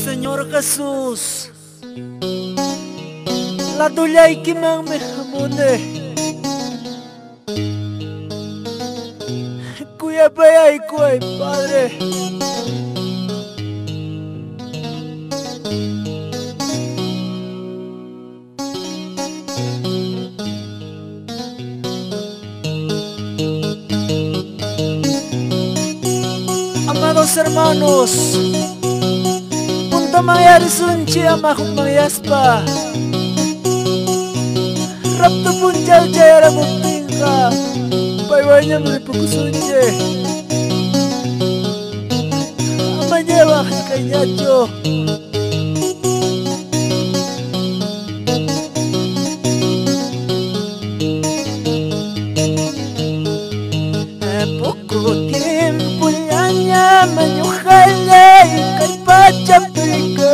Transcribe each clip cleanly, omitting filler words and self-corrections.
Señor Jesús, la tuya y que me jamone, cuya paya y cuay, Padre. Amados hermanos, punta mayar sunchi amahum mayaspa, rapto punchal chayara mutinka, paywanya mlipukusunche, amanyewa kayacho. Poco tiempo ya mañujale y calpachapica.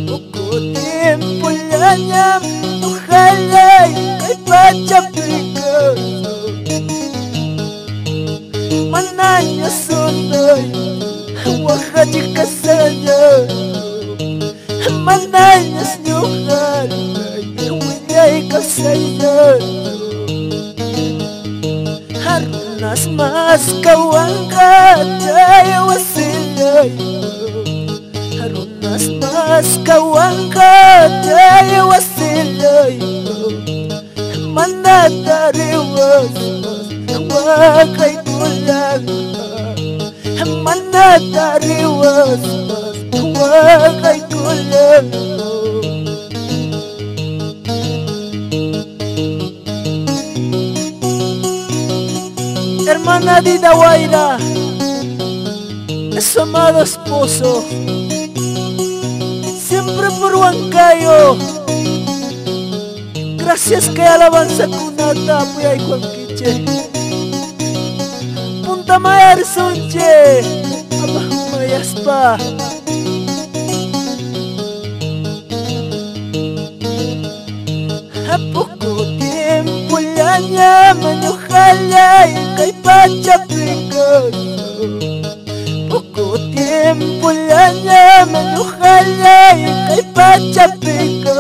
Poco tiempo ya mañujale y calpachapica. Mananya sonay, Oaxaca saya. Mananya senyuhan, Hunyay kasaya. Harunas mas kawangka jaya wasilay. Harunas mas kawangka jaya wasilay. Manatariwas wakay kulang. Manatariwas wakay kulang. Hermana Dida Guaira, su amado esposo, siempre por Huancayo. Gracias que alabanza kunata puyay Juanquiche. Punta Maer Sunche, Mayaspa. A poco tiempo ya mañujala y calpachapica. Poco tiempo ya mañujala y calpachapica.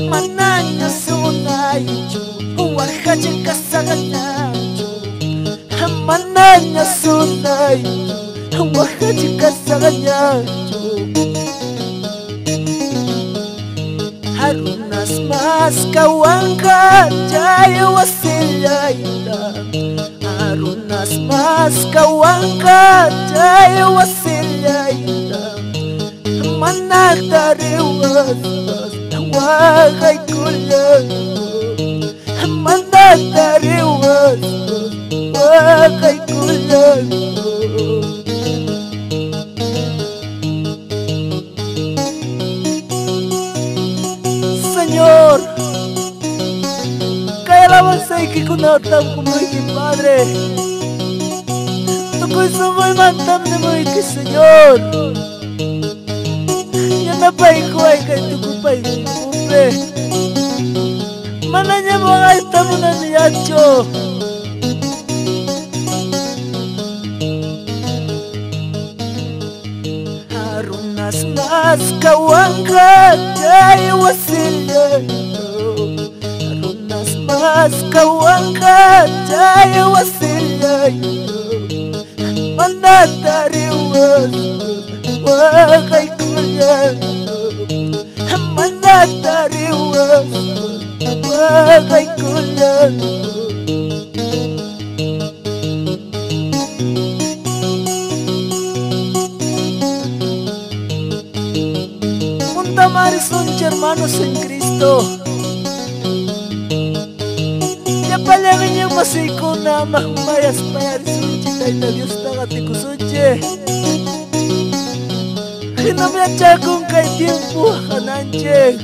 Mananya sunayo, Oaxaca saganayo. Mananya sunayo, Oaxaca saganayo. Harunas mas kawangka jaya wasilayda. Harunas mas kawangka jaya wasilayda. Manatariwas wakay kulang. Manatariwas wakay kulang. Señor, kaya alabanza y que kunatam como que Padre, tu cosa muy mantam de muy que Señor, ya no pay kuay kay tu kupay kupe, mananya mga itamo na niyacho. Harunas mas kawangka jaya wasilay. Harunas mas kawangka jaya wasilay. Manatariwas wakay kulang. Manatariwas wakay kulang. Son hermanos en Cristo. Ya palagin yung masiko na mahmayas payari sunche kay na Dios tagati ko sunche. Hinamya chakong kay tiempo kananche.